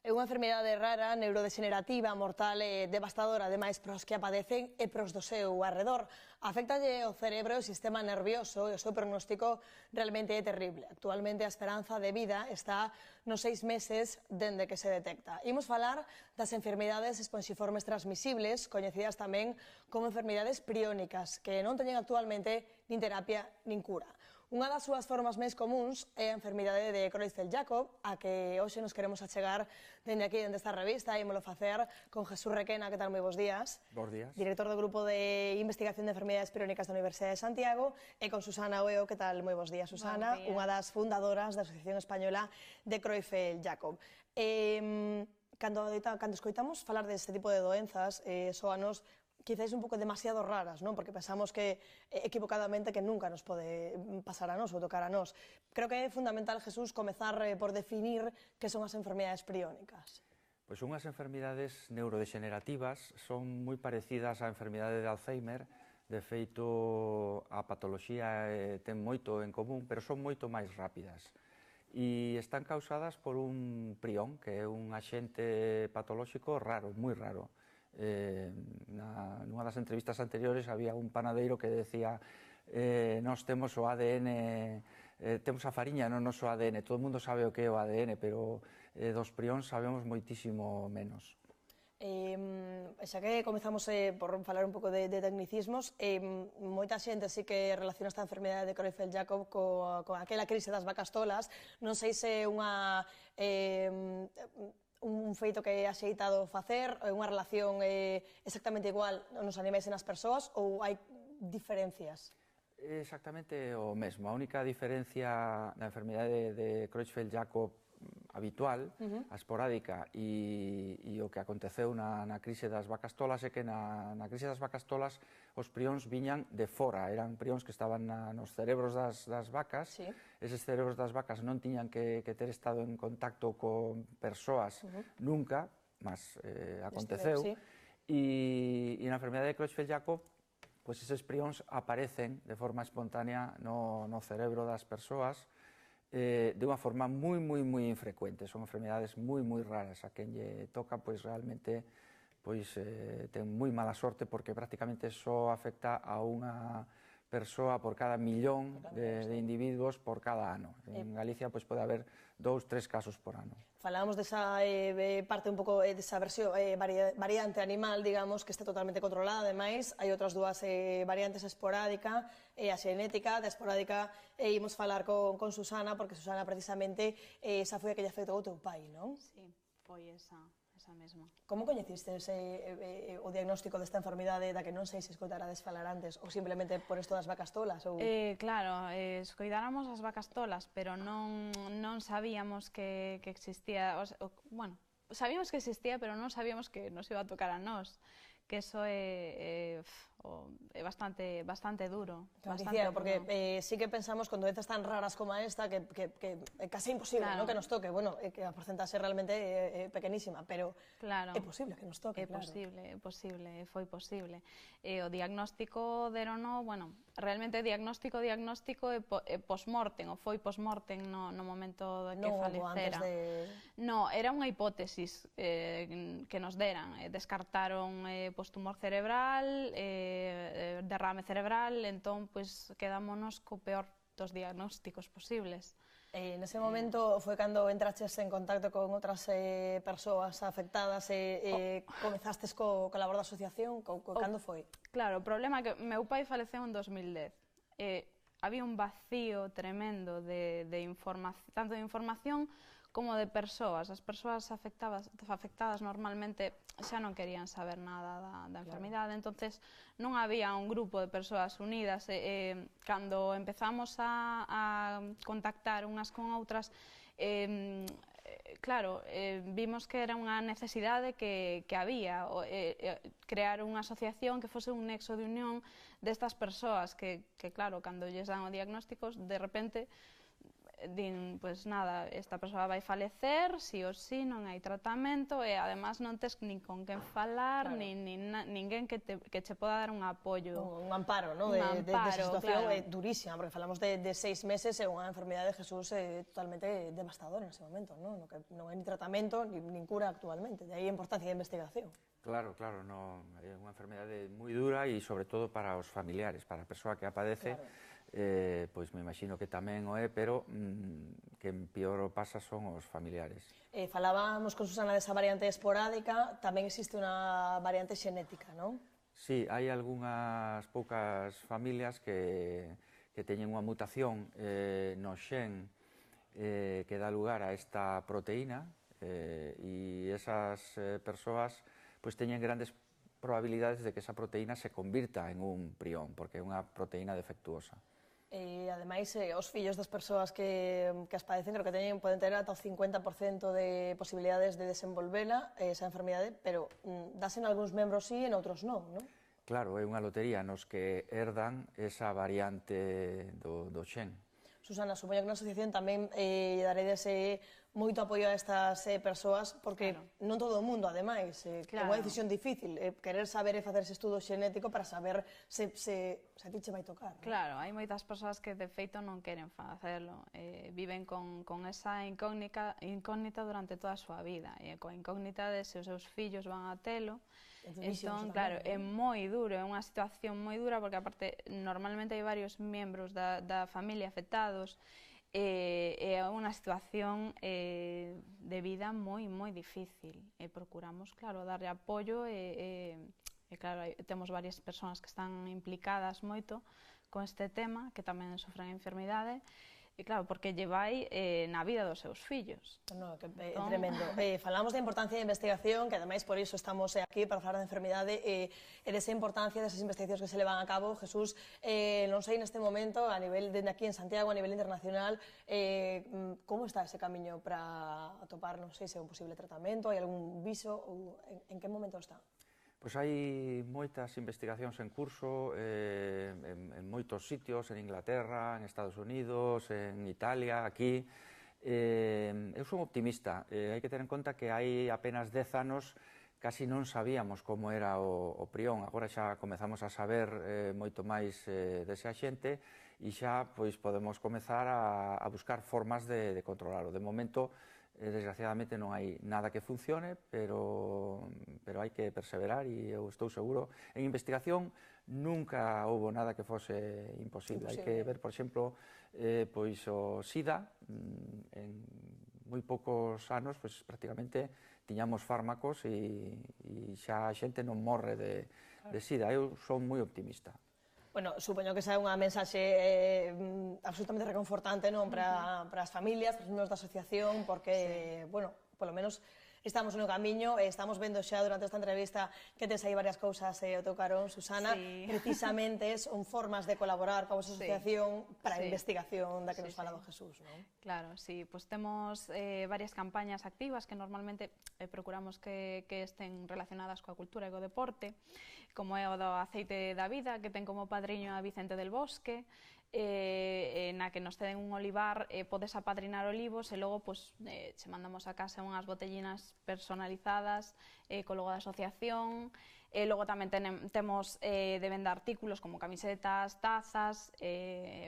É unha enfermidade rara, neurodegenerativa, mortal e devastadora, ademais pros que a padecen e pros do seu arredor. Afectalle o cerebro e o sistema nervioso e o seu pronóstico realmente é terrible. Actualmente a esperanza de vida está nos 6 meses dende que se detecta. Imos falar das enfermidades esponxiformes transmisibles, coñecidas tamén como enfermidades priónicas, que non teñen actualmente nin terapia nin cura. Unha das súas formas máis comuns é a enfermidade de Creutzfeldt-Jakob, a que hoxe nos queremos achegar dende aquí, dende esta revista, e ímolo facer con Jesús Requena. Que tal? Moi bons días. Bons días. Director do Grupo de Investigación de Enfermidades Priónicas da Universidade de Santiago, e con Susana Oeo. Que tal? Moi bons días, Susana. Unha das fundadoras da Asociación Española de Creutzfeldt-Jakob. Cando escoitamos falar deste tipo de doenzas, soanos quizás un pouco demasiado raras, non? Porque pensamos que equivocadamente que nunca nos pode pasar a nós ou tocar a nós. Creo que é fundamental, Jesús, comezar por definir que son as enfermidades priónicas. Pois unhas enfermidades neurodegenerativas son moi parecidas á enfermidade de Alzheimer. De feito, a patoloxía ten moito en común, pero son moito máis rápidas. E están causadas por un prión, que é un axente patolóxico raro, moi raro. Nunha das entrevistas anteriores había un panadeiro que decía nós temos o ADN, temos a fariña no noso ADN, todo o mundo sabe o que é o ADN, pero dos prións sabemos moitísimo menos. Xa que comezamos por falar un pouco de tecnicismos, moita xente sí que relaciona esta enfermedade de Creutzfeldt-Jakob con aquela crise das vacas tolas. Non sei se é un feito que é axeitado facer, unha relación exactamente igual nos animais e nas persoas, ou hai diferencias? Exactamente o mesmo. A única diferencia da enfermidade de Creutzfeldt-Jakob habitual, a esporádica, e o que aconteceu na crise das vacas tolas é que na crise das vacas tolas os prións viñan de fora, eran prións que estaban nos cerebros das vacas. Sí. Eses cerebros das vacas non tiñan que ter estado en contacto con persoas nunca, mas aconteceu. Sí. E na enfermedade de Creutzfeldt-Jakob, pois eses prións aparecen de forma espontánea no cerebro das persoas de unha forma moi infrecuente. Son enfermedades moi raras. A quen lle toca, pois realmente ten moi mala sorte, porque prácticamente só afecta a unha persoa por cada millón de individuos por cada ano. En Galicia pois pode haber 2-3 casos por ano. Falábamos desa parte un pouco desa versión variante animal, digamos, que está totalmente controlada. Ademais, hai outras dúas variantes, a esporádica e a xenética. Da esporádica imos falar con Susana, porque Susana precisamente esa foi a que lle afectou o teu pai, non? Sí, foi esa mesma. Como coñecistes o diagnóstico desta enfermidade da que non sei se escoitarades falar antes, ou simplemente por isto das vacas tolas? Claro, escoitáramos as vacas tolas, pero non sabíamos que existía, bueno, sabíamos que existía, pero non sabíamos que nos iba a tocar a nós, que eso é bastante duro. Porque sí que pensamos con doenzas tan raras como esta que é casi imposible, claro, que nos toque. Bueno, que a porcentaxe realmente é pequenísima, pero claro, é posible que nos toque. É posible, foi posible. O diagnóstico derono, bueno, realmente diagnóstico é post-mortem, ou foi post-mortem no momento de que falecera. No, era unha hipótesis que nos deran. Descartaron tumor cerebral, derrame cerebral, entón quedámonos co peor dos diagnósticos posibles. Nese momento foi cando entraches en contacto con outras persoas afectadas e comezastes co labor da asociación? Cando foi? Claro, o problema é que meu pai faleceu en 2010. Había un vacío tremendo tanto de información como de persoas. As persoas afectadas normalmente xa non querían saber nada da enfermidade, entonces non había un grupo de persoas unidas. Cando empezamos a contactar unhas con outras, claro, vimos que era unha necesidade que había, crear unha asociación que fose un nexo de unión destas persoas que claro, cando lles dan o diagnóstico, de repente din, pois nada, esta persoa vai falecer, si ou si, non hai tratamento, e además non tes nin con quen falar, nin ninguén que che poda dar un apoio. Un amparo, non? Desa situación durísima, porque falamos de 6 meses e unha enfermidade de Jesús totalmente devastadora nese momento, non? Non hai ni tratamento, nin cura actualmente, de aí a importancia da investigación. Claro, claro, é unha enfermedade moi dura e sobre todo para os familiares, para a persoa que a padece, pois me imagino que tamén o é, pero quen peor o pasa son os familiares. Falábamos con Susana desa variante esporádica, tamén existe unha variante xenética, non? Sí, hai algunhas poucas familias que teñen unha mutación no xen que dá lugar a esta proteína e esas persoas pois teñen grandes probabilidades de que esa proteína se convirta en un prión, porque é unha proteína defectuosa. E, ademais, os fillos das persoas que as padecen, creo que poden ter ata o 50% de posibilidades de desenvolvela esa enfermidade, pero dasen algúns membros sí e noutros non, non? Claro, é unha lotería nos que herdan esa variante do xen. Susana, supoño que na asociación tamén daredes moito apoio a estas persoas, porque non todo o mundo, ademais, é unha decisión difícil, querer saber e facer ese estudo xenético para saber se a ti che vai tocar. Claro, hai moitas persoas que de feito non queren facelo, viven con esa incógnita durante toda a súa vida, e coa incógnita de se os seus fillos van a telo. Entón, claro, é moi duro, é unha situación moi dura, porque aparte normalmente hai varios membros da familia afectados, é unha situación de vida moi difícil, e procuramos, claro, darlle apoio, e claro, temos varias persoas que están implicadas moito con este tema, que tamén sofren a enfermidade, e claro, porque lle vai na vida dos seus fillos. É tremendo. Falamos da importancia da investigación, que ademais por iso estamos aquí, para falar da enfermidade, e desa importancia desas investigacións que se levan a cabo. Jesús, non sei neste momento, a nivel de aquí en Santiago, a nivel internacional, como está ese camiño para atopar, non sei se é un posible tratamento, hai algún viso, ou en que momento está? Pois hai moitas investigacións en curso en moitos sitios, en Inglaterra, en Estados Unidos, en Italia, aquí. Eu son optimista, hai que ter en conta que hai apenas 10 anos casi non sabíamos como era o prión, agora xa comezamos a saber moito máis dese axente e xa podemos comezar a buscar formas de controlarlo. De momento, desgraciadamente non hai nada que funcione, pero hai que perseverar e eu estou seguro. En investigación nunca houve nada que fose imposible. Hai que ver, por exemplo, o SIDA, en moi poucos anos, prácticamente tiñamos fármacos e xa a xente non morre de SIDA. Eu son moi optimista. Bueno, supoño que esa é unha mensaxe absolutamente reconfortante, non, para as familias, para os membros da asociación, porque, bueno, polo menos estamos no camiño, estamos vendo xa durante esta entrevista que tes aí varias cousas ao teu carón, Susana, precisamente son formas de colaborar coa vosa asociación para a investigación da que nos falaba Jesús, non? Claro, sí, pois temos varias campañas activas que normalmente procuramos que estén relacionadas coa cultura e co deporte, como é o do Aceite da Vida, que ten como padriño a Vicente del Bosque, na que nos ceden un olivar, podes apadrinar olivos e logo che mandamos a casa unhas botellinas personalizadas co logo da asociación. Logo tamén temos de venda artículos como camisetas, tazas,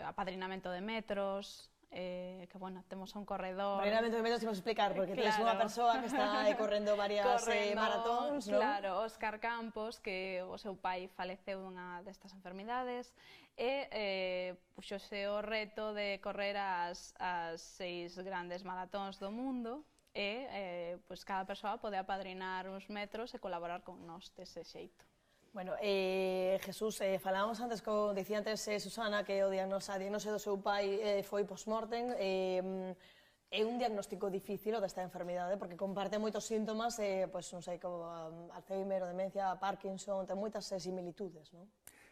apadrinamento de metros, que, bueno, temos un corredor... Apadrinamento de metros, imos explicar, porque tens unha persoa que está correndo varias maratóns, non? Claro, Óscar Campos, que o seu pai faleceu dunha destas enfermidades, e puxose o reto de correr as 6 grandes maratóns do mundo, e cada persoa pode apadrinar uns metros e colaborar con nós dese xeito. Bueno, Jesús, falábamos antes, dicía antes Susana, que a diagnose do seu pai foi post-mortem. É un diagnóstico difícil o desta enfermidade, porque comparte moitos síntomas, non sei, como Alzheimer, demencia, Parkinson, ten moitas similitudes, non?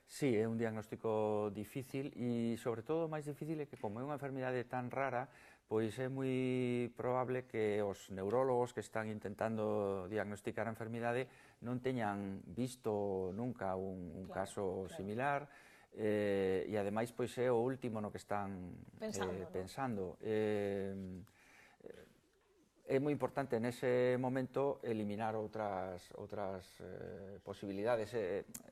Sí, é un diagnóstico difícil e, sobre todo, o máis difícil é que, como é unha enfermidade tan rara, pois é moi probable que os neurólogos que están intentando diagnosticar a enfermidade non teñan visto nunca un caso similar, E ademais pois é o último no que están pensando. É moi importante nese momento eliminar outras posibilidades.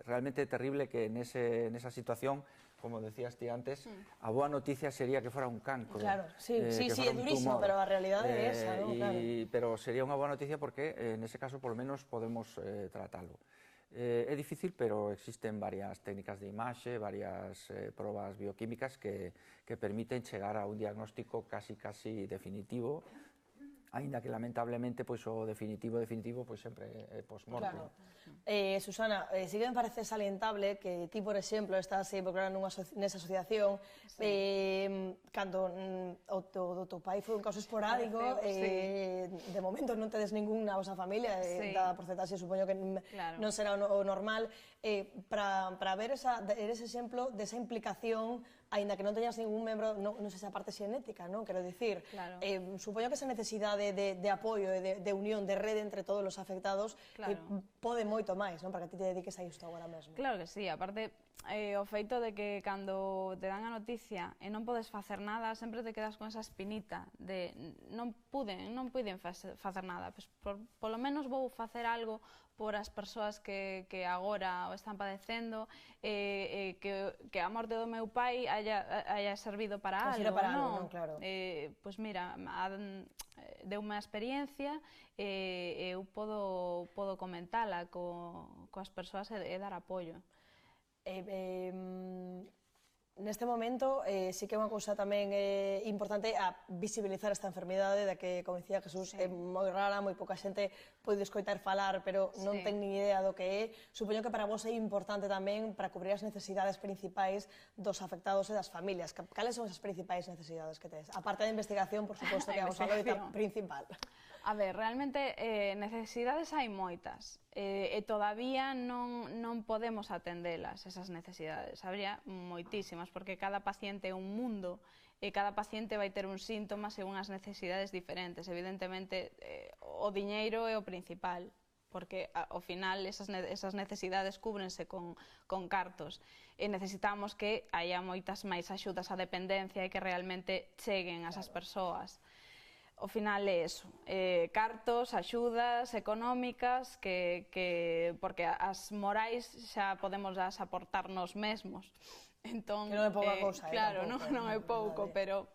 Realmente é terrible que nesa situación, como decías ti antes, a boa noticia sería que fora un cancro. Claro, sí, é durísimo, pero a realidade é esa, non? Pero sería unha boa noticia porque nese caso, polo menos, podemos tratalo. É difícil, pero existen varias técnicas de imaxe, varias probas bioquímicas que permiten chegar a un diagnóstico casi definitivo, aínda que lamentablemente o definitivo sempre é post-mortem. Susana, sí que me parece salientable que ti, por exemplo, estás involucrada nesa asociación, cando o teu pai foi un caso esporádico, de momento non tedes ningún na vosa familia, dada porcentaxe, supoño que non será o normal, para ver ese exemplo desa implicación, aínda que non teñas ningún membro, non sei se a parte xenética, non? Quero dicir, supoño que esa necesidade de apoio, de unión, de rede entre todos os afectados, pode moito máis, non? Para que ti te dediques a isto agora mesmo. Claro que sí, aparte, o feito de que cando te dan a noticia e non podes facer nada, sempre te quedas con esa espinita de non puiden facer nada, pois polo menos vou facer algo por as persoas que agora o están padecendo, que a morte do meu pai haya servido para algo, non? Pois mira, deu-me a experiencia e eu podo comentala coas persoas e dar apoio. Neste momento, sí que é unha cousa tamén importante a visibilizar esta enfermidade, da que, como dicía Jesús, é moi rara, moi pouca xente pode escoitar falar, pero non ten ni idea do que é. Supoño que para vos é importante tamén para cubrir as necesidades principais dos afectados e das familias. Cales son esas principais necesidades que tedes? A parte da investigación, por suposto, que é a vosa loita principal. A ver, realmente necesidades hai moitas e todavía non podemos atendelas, esas necesidades. Habría moitísimas, porque cada paciente é un mundo e cada paciente vai ter uns síntomas e unhas necesidades diferentes. Evidentemente, o diñeiro é o principal, porque ao final esas necesidades cúbrense con cartos e necesitamos que haya moitas máis axudas á dependencia e que realmente cheguen a esas persoas. Ao final é eso, cartos, axudas económicas, porque as morais xa podemos aportar nos mesmos. Que non é pouca cousa. Claro, non é pouco, pero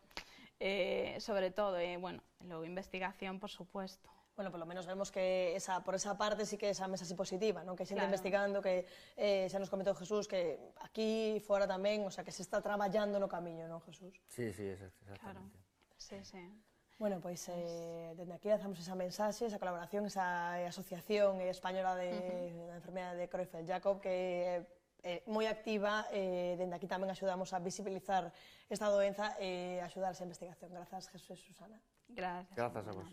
sobre todo, logo investigación, por supuesto. Bueno, polo menos vemos que por esa parte sí que esa mesa así positiva, que xente investigando, que xa nos comentou Jesús, que aquí fora tamén, o sea, que se está traballando no camiño, non, Jesús? Sí, exactamente. Sí. Bueno, pois, dende aquí lanzamos esa mensaxe, esa colaboración, esa asociación española da enfermedade de Creutzfeldt-Jakob, que é moi activa, dende aquí tamén axudamos a visibilizar esta doenza e axudar a esa investigación. Grazas, Jesús e Susana. Gracias. Grazas a vos.